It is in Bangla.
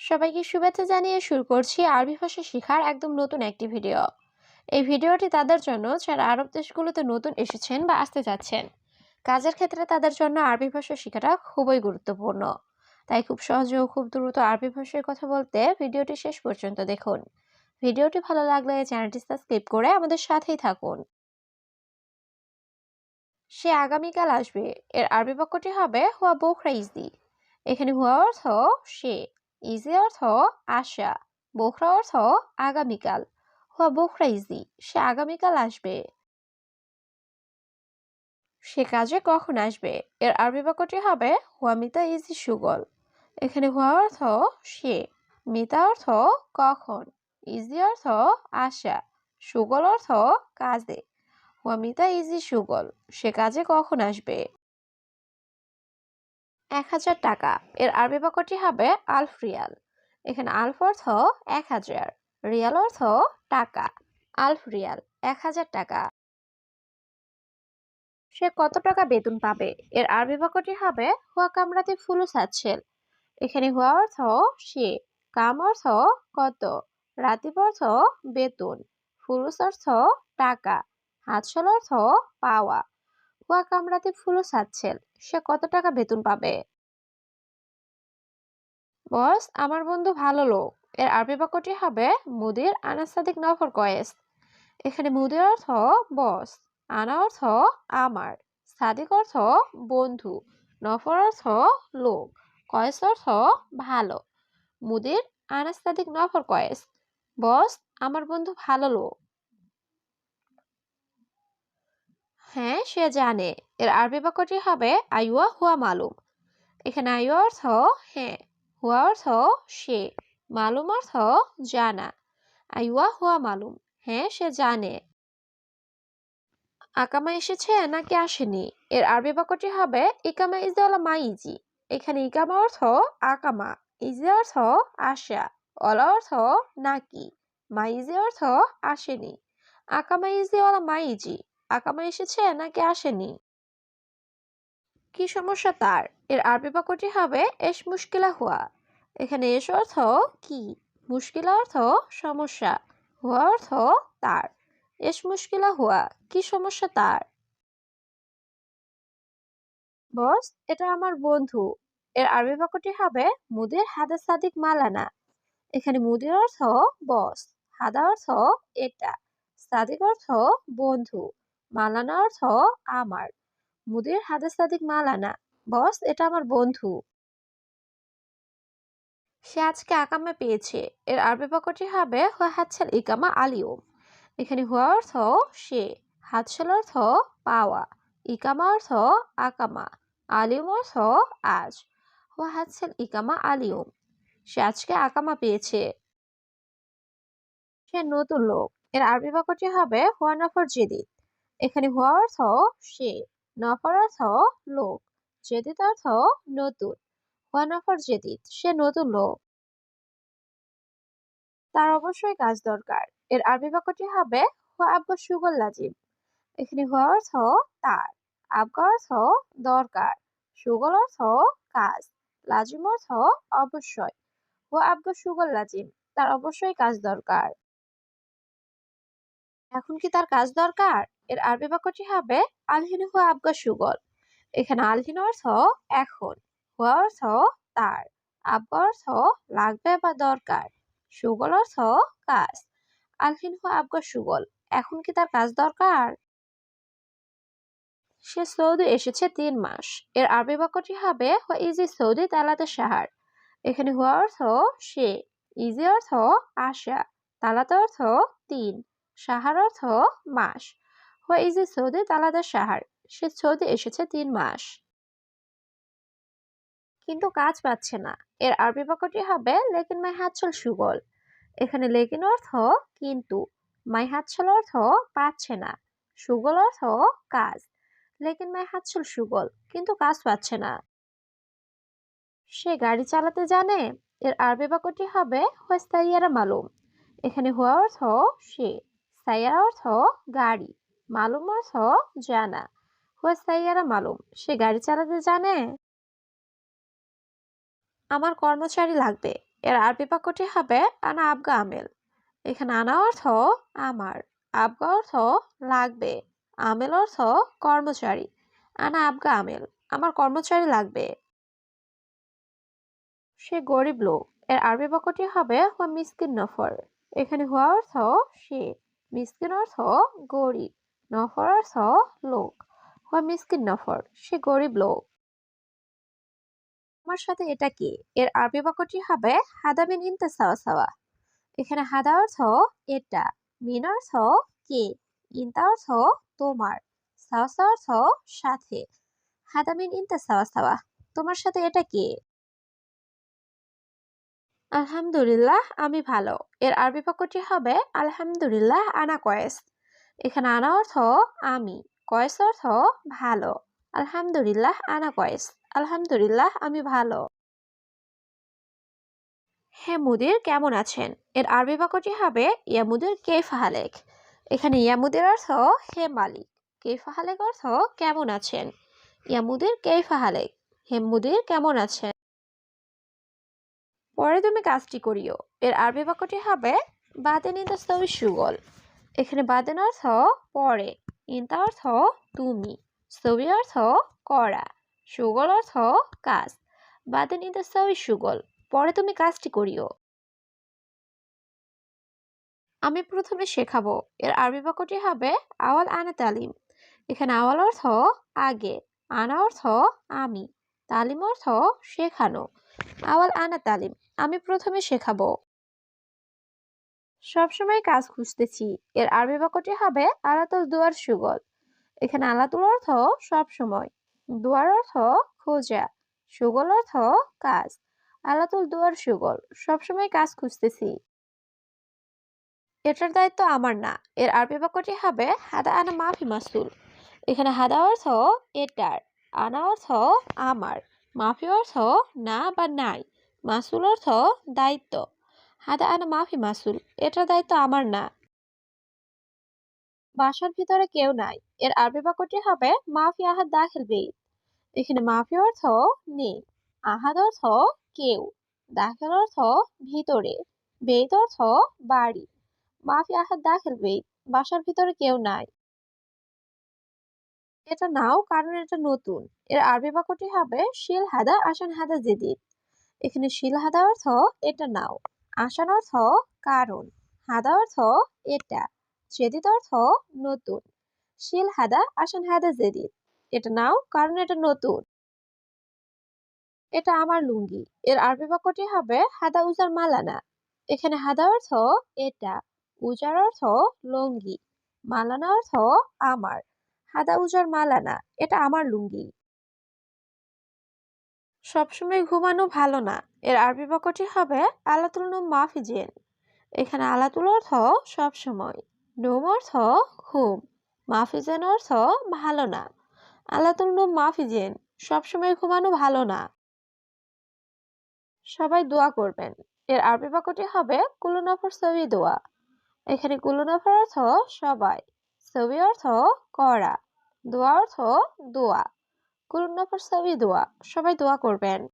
সবাইকে শুভেচ্ছা জানিয়ে শুরু করছি আরবি ভাষা শেখার একদম নতুন একটি ভিডিও। এই ভিডিওটি তাদের জন্য যারা আরব দেশগুলোতে নতুন এসেছেন বা আসতে যাচ্ছেন। কাজের ক্ষেত্রে তাদের জন্য আরবি ভাষা শেখাটা খুবই গুরুত্বপূর্ণ। তাই খুব সহজে ও খুব দ্রুত আরবি ভাষায় কথা বলতে ভিডিওটি শেষ পর্যন্ত দেখুন। ভিডিওটি ভালো লাগলে চ্যানেলটি সাবস্ক্রাইব করে আমাদের সাথেই থাকুন। সে আগামীকাল আসবে এর আরবি বাক্যটি হবে হুয়া বোখরা ইজি। এখানে হুয়া অর্থ সে, ইজি অর্থ আসা, বোখরা অর্থ আগামীকাল। হুয়া বোখরা ইজি, সে আগামীকাল আসবে। সে কাজে কখন আসবে এর আরবি বাক্যটি হবে হুয়া মিতা ইজি সুগল। এখানে হুয়া অর্থ সে, মিতা অর্থ কখন, ইজি অর্থ আসা, সুগল অর্থ কাজে। হুয়া মিতা ইজি সুগল, সে কাজে কখন আসবে। ১,০০০ টাকা এর আরবি বাক্যটি হবে আলফ রিয়াল। এখানে আলফ অর্থ ১,০০০, রিয়াল অর্থ টাকা। আলফ রিয়াল ১,০০০ টাকা। সে কত টাকা বেতন পাবে এর আরবি বাক্যটি হবে হুয়া কামরাতে ফুলুস আছেল। এখানে হুয়া অর্থ সে, কাম অর্থ কত, রাতিব অর্থ বেতন, ফুলুস অর্থ টাকা, হাতশাল অর্থ পাওয়া। হুয়া কামরাতে ফুলুস আছেল, সে কত টাকা বেতন পাবে। বস, আমার বন্ধু ভালো লোক এর আরবি বাক্যটি হবে মুদির আনা সাদিক নফর কয়েস। এখানে মুদির অর্থ বস, আনা অর্থ আমার, সাদিক অর্থ বন্ধু, নফর অর্থ লোক, কয়েস অর্থ ভালো। মুদির আনা সাদিক নফর কয়েস, বস, আমার বন্ধু ভালো লোক। হ্যাঁ, সে জানে এর আরবি বাক্যটি হবে আইওয়া হুয়া মালুম। এখানে আইওয়া অর্থ হ্যাঁ, হুয়া অর্থ সে, মালুম অর্থ জানা। আইওয়া হুয়া মালুম, হ্যাঁ সে জানে। আকামা এসেছে নাকি আসেনি এর আরবি বাক্যটি হবে ইকামা ইজ ওলা মাইজি। এখানে ইকামা অর্থ আকামা, ইজি অর্থ আসা, অলা অর্থ নাকি, মাইজি অর্থ আসেনি। আকামা ইজি ওলা মাইজি, আকামা এসেছে নাকি আসেনি। কি সমস্যা তার এর আরবি বাক্যটি হবে এস মুশকিলা হুয়া। এখানে এস অর্থ কি, মুশকিলা অর্থ সমস্যা, হুয়া অর্থ তার। এস মুশকিলা হুয়া, কি সমস্যা তার। বস, এটা আমার বন্ধু এর আরবি বাক্যটি হবে মুদির হাদা সাদিক মালানা। এখানে মুদির অর্থ বস, হাদা অর্থ এটা, সাদিক অর্থ বন্ধু, মালানা অর্থ আমার। মুদির হাদা সাদিক মালানা, বস এটা আমার বন্ধু। সে আজকে আকামা পেয়েছে এর আরবি বাক্যটি হবে হুয়া হাতছাল ইকামা আলিয়ম। এখানে হুয়া অর্থ সে, হাতছাল অর্থ পাওয়া, ইকামা অর্থ আকামা, আলিয়ম অর্থ আজ। হুয়া হাতছাল ইকামা আলিয়ম, সে আজকে আকামা পেয়েছে। সে নতুন লোক এর আরবি বাক্যটি হবে হুয়া নফর জেদিদ। এখানে হুয়া অর্থ সে, নফর অর্থ লোক, জেদিদ অর্থ নতুন। হুয়া নফর জেদিদ, সে নতুন লোক। তার অবশ্যই কাজ দরকার এর আরবি বাক্যটি হবে হুয়া আব্বা সুগল লাজিম। এখানে হুয়া অর্থ তার, আবগা অর্থ দরকার, সুগল অর্থ কাজ, লাজিম অর্থ অবশ্যই। হুয়া আব্বা সুগল লাজিম, তার অবশ্যই কাজ দরকার। এখন কি তার কাজ দরকার এর আরবি বাক্যটি হবে আলহিন হুয়া আবগা সুগল। এখানে আলহিন অর্থ এখন, হুয়া অর্থ তার, আবগা অর্থ লাগবে বা দরকার, সুগল অর্থ কাজ। আলহিন হুয়া আবগা সুগল, এখন কি তার কাজ দরকার। সে সৌদি এসেছে ৩ মাস এর আরবি বাক্যটি হবে হুয়া ইজি সৌদি তালাতে সাহার। এখানে হুয়া অর্থ সে, ইজি অর্থ আসা, তালাতে অর্থ ৩, সাহার অর্থ মাস। হুয়া ইজি সৌদি তালাতে সাহার, সে সৌদি এসেছে ৩ মাস। কিন্তু কাজ পাচ্ছে না এর আরবি বাক্যটি হবে লেকিন মাই হাতছাল সুগল। এখানে লেকিন অর্থ কিন্তু, মাই হাতছাল অর্থ পাচ্ছে না, সুগল অর্থ কাজ। লেকিন মাই হাতছাল সুগল, কিন্তু কাজ পাচ্ছে না। সে গাড়ি চালাতে জানে এর আরবি বাক্যটি হবে হুয়া সাইয়ারা মালুম। এখানে হুয়া অর্থ সে, সাইয়ারা অর্থ গাড়ি, মালুম অর্থ জানা। হুয়া সাইয়ারা মালুম, সে গাড়ি চালাতে জানে। আমার কর্মচারী লাগবে এর আরবি বাক্যটি হবে আনা আবগা আমেল। এখানে আনা অর্থ আমার, আবগা অর্থ লাগবে, আমেল অর্থ কর্মচারী। আনা আবগা আমেল, আমার কর্মচারী লাগবে। সে গরিব লোক। এর আরবি বাক্যটি হবে হুয়া মিসকিন নফর। এখানে হুয়া অর্থ সে, মিসকিন অর্থ গরিব, নফর অর্থ লোক। হুয়া মিসকিন নফর, সে গরিব লোক। আমার সাথে এটা কি? এর আরবি বাক্যটি হবে হাদা মিন ইনতা সাওয়া সাওয়া। এখানে হাদা অর্থ এটা, মিন অর্থ কে, ইনতা অর্থ তোমার, সাওয়া সাওয়া অর্থ সাথে। হাদা মিন ইনতা সাওয়া সাওয়া, তোমার সাথে এটা কি? আলহামদুলিল্লাহ, আমি ভালো। এর আরবি বাক্যটি হবে আলহামদুলিল্লাহ আনা কয়েস। এখানে আনা অর্থ আমি, কয়েস অর্থ ভালো। আলহামদুলিল্লাহ আনা কয়েস, আলহামদুলিল্লাহ আমি ভালো। হে মুদির, কেমন আছেন? এর আরবি বাক্যটি হবে ইয়া মুদির কেইফা হালেক। এখানে ইয়া মুদির অর্থ হে মালিক, কেইফা হালেক অর্থ কেমন আছেন। ইয়া মুদির কেইফা হালেক, হে মুদির কেমন আছেন। পরে তুমি কাজটি করিও। এর আরবি বাক্যটি হবে বাদেন ইনতা সবি সুগল। এখানে বাদেন অর্থ পরে, ইনতা অর্থ তুমি, সবি অর্থ করা, সুগল অর্থ কাজ। বাদেন ইনতা সবি সুগল, পরে তুমি কাজটি করিও। আমি প্রথমে শেখাবো। এর আরবি বাক্যটি হবে আওয়াল আনা তালিম। এখানে আওয়াল অর্থ আগে, আনা অর্থ আমি, তালিম অর্থ শেখানো। আওয়াল আনা তালিম, আমি প্রথমে শেখাবো। সবসময় কাজ খুঁজতেছি। এর আরবি বাক্যটি হবে আলাতুল দুয়ার সুগল। এখানে আলাতুল অর্থ সবসময়, দুয়ার অর্থ খোঁজা, সুগল অর্থ কাজ। আলাতুল দুয়ার সুগল, সবসময় কাজ খুঁজতেছি। এটার দায়িত্ব আমার না। এর আরবি বাক্যটি হবে হাদা আনা মাফি মাসুল। এখানে হাদা অর্থ এটার, আনা অর্থ আমার, মাফি অর্থ না বা নাই, মাসুল অর্থ দায়িত্ব। হাদা আনা মাফি মাসুল, এটার দায়িত্ব আমার না। বাসার ভিতরে কেউ নাই। এর আরবি বাক্যটি হবে মাফি আহাদ দাখিল বেইত। এখানে মাফি অর্থ নেই, আহাদ অর্থ কেউ, দাখিল অর্থ ভিতরে, বেইত অর্থ বাড়ি। মাফি আহাদ দাখিল বেইত, বাসার ভিতরে কেউ নাই। এটা নাও কারণ এটা নতুন। এর আরবি বাক্যটি হবে শিল হাদা আসান হাদা জেদিদ। এখানে শিল হাদা অর্থ এটা নাও, আসান অর্থ কারণ, হাদা অর্থ এটা, জেদিদ অর্থ নতুন। শিল হাদা আসান হাদা জেদিদ, এটা নাও কারণ এটা নতুন। এটা আমার লুঙ্গি। এর আরবি বাক্যটি হবে হাদা উজার মালানা। এখানে হাদা অর্থ এটা, উজার অর্থ লুঙ্গি, মালানা অর্থ আমার। হাদা উজার মালানা, এটা আমার লুঙ্গি। সবসময় ঘুমানো ভালো না। এর আরবি বাক্যটি হবে আলাতুল নুম মাফিজেন। এখানে আলাতুল অর্থ সবসময়, নুম অর্থ ঘুম, মাফিজেন অর্থ ভালো না। আলাতুল নুম মাফিজেন, সবসময় ঘুমানো ভালো না। সবাই দোয়া করবেন। এর আরবি বাক্যটি হবে কুল্লু নফর সবি দোয়া। এখানে কুল্লু নফর অর্থ সবাই, সবি অর্থ করা, দোয়া অর্থ দোয়া। কুল্লু নফর সবি দোয়া, সবাই দোয়া করবেন।